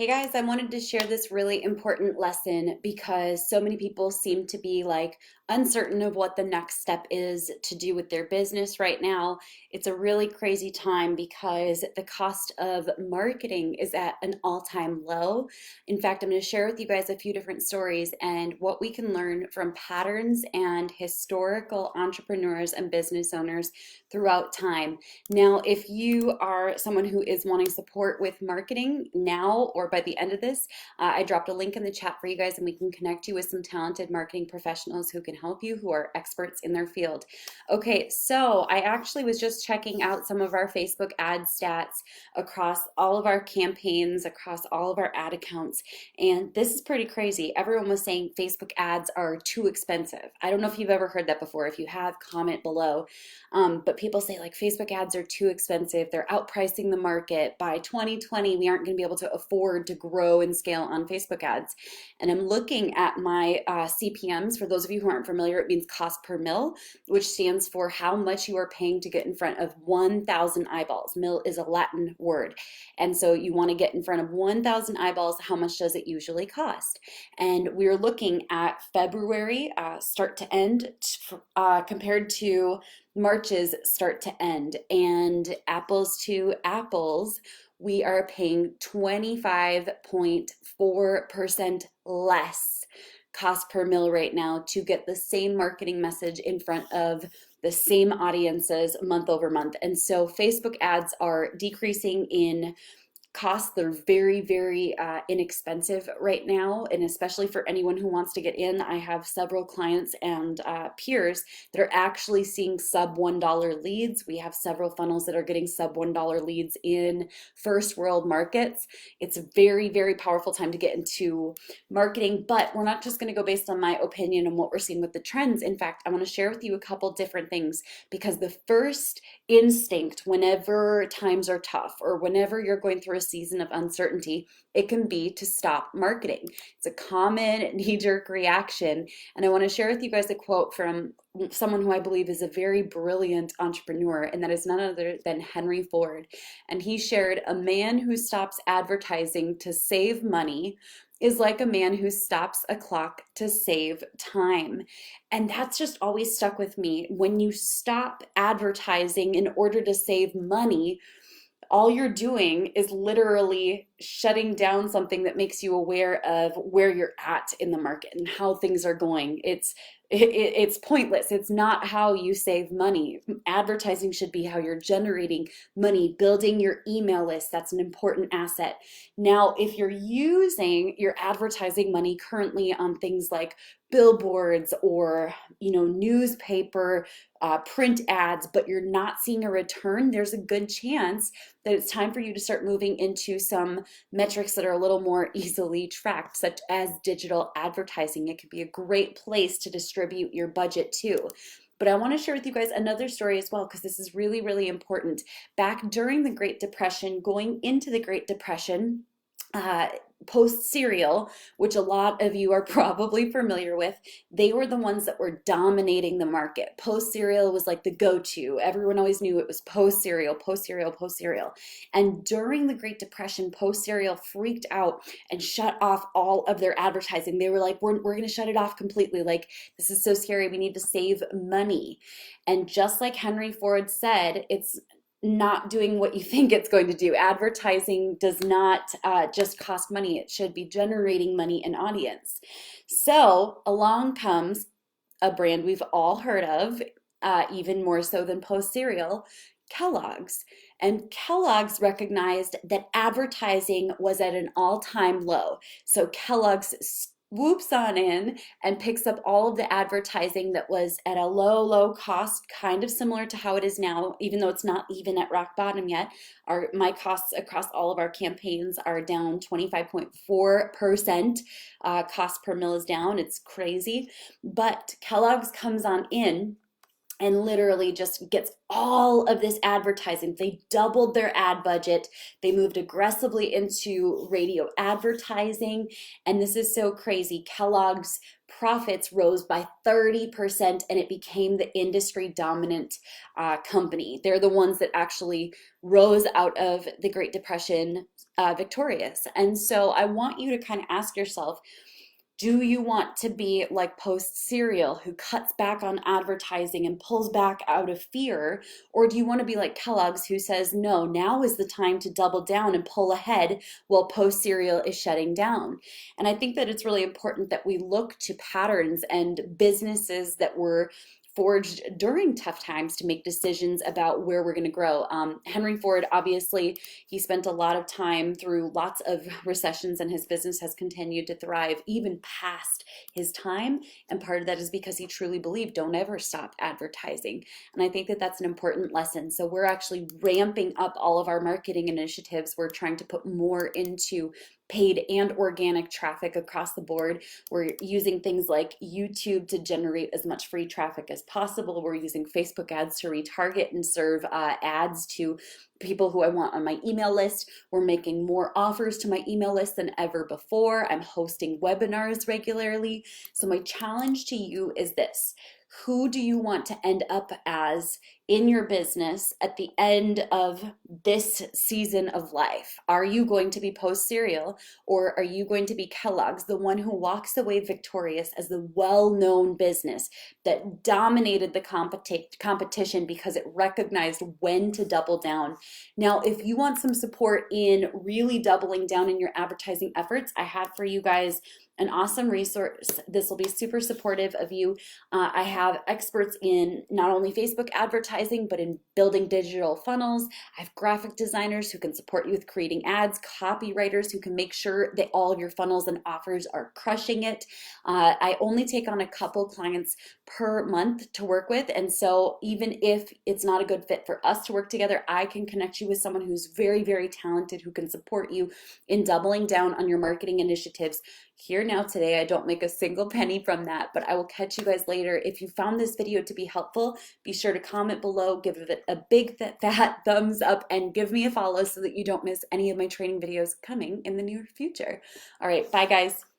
Hey guys, I wanted to share this really important lesson because so many people seem to be uncertain of what the next step is to do with their business right now. It's a really crazy time because the cost of marketing is at an all-time low. In fact, I'm going to share with you guys a few different stories and what we can learn from patterns and historical entrepreneurs and business owners throughout time. Now, if you are someone who is wanting support with marketing now or by the end of this, I dropped a link in the chat for you guys and we can connect you with some talented marketing professionals who can help you, who are experts in their field. Okay, so I actually was just checking out some of our Facebook ad stats across all of our campaigns, across all of our ad accounts, and this is pretty crazy. Everyone was saying Facebook ads are too expensive. I don't know if you've ever heard that before. If you have, comment below. But people say Facebook ads are too expensive. They're outpricing the market. By 2020, we aren't going to be able to afford to grow and scale on Facebook ads. And I'm looking at my CPMs. For those of you who aren't familiar, it means cost per mil, which stands for how much you are paying to get in front of 1,000 eyeballs. Mil is a Latin word. And so you want to get in front of 1,000 eyeballs. How much does it usually cost? And we're looking at February start to end compared to March's start to end, and apples to apples, we are paying 25.4% less cost per mil right now to get the same marketing message in front of the same audiences month over month. And so Facebook ads are decreasing in costs. They're very, very inexpensive right now, and especially for anyone who wants to get in. I have several clients and peers that are actually seeing sub $1 leads. We have several funnels that are getting sub $1 leads in first world markets. It's a very, very powerful time to get into marketing, but we're not just going to go based on my opinion and what we're seeing with the trends. In fact, I want to share with you a couple different things, because the first instinct whenever times are tough or whenever you're going through a season of uncertainty, it can be to stop marketing. It's a common knee-jerk reaction. And I want to share with you guys a quote from someone who I believe is a very brilliant entrepreneur, and that is none other than Henry Ford. And he shared, "A man who stops advertising to save money is like a man who stops a clock to save time." And that's just always stuck with me. When you stop advertising in order to save money, all you're doing is literally shutting down something that makes you aware of where you're at in the market and how things are going. It's pointless. It's not how you save money. Advertising should be how you're generating money, building your email list. That's an important asset. Now, if you're using your advertising money currently on things like billboards or newspaper print ads, but you're not seeing a return, there's a good chance that it's time for you to start moving into some metrics that are a little more easily tracked, such as digital advertising. It could be a great place to distribute your budget to. But I want to share with you guys another story as well, because this is really, really important. Back during the Great Depression, going into the Great Depression, post cereal, which a lot of you are probably familiar with, they were the ones that were dominating the market. Post cereal was like the go-to. Everyone always knew it was post cereal, post cereal, post cereal. And during the Great Depression, post cereal freaked out and shut off all of their advertising. They were like, we're going to shut it off completely. Like, this is so scary. We need to save money. And just like Henry Ford said, it's not doing what you think it's going to do. Advertising does not just cost money. It should be generating money and audience. So along comes a brand we've all heard of, even more so than Post cereal, Kellogg's. And Kellogg's recognized that advertising was at an all-time low. So Kellogg's swoops on in and picks up all of the advertising that was at a low, low cost, kind of similar to how it is now, even though it's not even at rock bottom yet. My costs across all of our campaigns are down 25.4%. Cost per mil is down. It's crazy. But Kellogg's comes on in and literally just gets all of this advertising. They doubled their ad budget. They moved aggressively into radio advertising. And this is so crazy. Kellogg's profits rose by 30% and it became the industry dominant company. They're the ones that actually rose out of the Great Depression victorious. And so I want you to kind of ask yourself, do you want to be like Post Cereal, who cuts back on advertising and pulls back out of fear? Or do you want to be like Kellogg's, who says, no, now is the time to double down and pull ahead while Post Cereal is shutting down? And I think that it's really important that we look to patterns and businesses that were forged during tough times to make decisions about where we're going to grow. Henry Ford, obviously, he spent a lot of time through lots of recessions and his business has continued to thrive even past his time. And part of that is because he truly believed, don't ever stop advertising. And I think that that's an important lesson. So we're actually ramping up all of our marketing initiatives. We're trying to put more into paid and organic traffic across the board. We're using things like YouTube to generate as much free traffic as possible. We're using Facebook ads to retarget and serve ads to people who I want on my email list. We're making more offers to my email list than ever before. I'm hosting webinars regularly. So my challenge to you is this: who do you want to end up as in your business at the end of this season of life? Are you going to be Post Cereal, or are you going to be Kellogg's, the one who walks away victorious as the well-known business that dominated the competition because it recognized when to double down? Now, if you want some support in really doubling down in your advertising efforts, I have for you guys an awesome resource. This will be super supportive of you. I have experts in not only Facebook advertising, but in building digital funnels. I have graphic designers who can support you with creating ads, copywriters who can make sure that all of your funnels and offers are crushing it. I only take on a couple clients per month to work with. And so even if it's not a good fit for us to work together, I can connect you with someone who's very, very talented, who can support you in doubling down on your marketing initiatives. Here now today, I don't make a single penny from that, but I will catch you guys later. If you found this video to be helpful, be sure to comment below, give it a big fat thumbs up, and give me a follow so that you don't miss any of my training videos coming in the near future. All right, bye guys.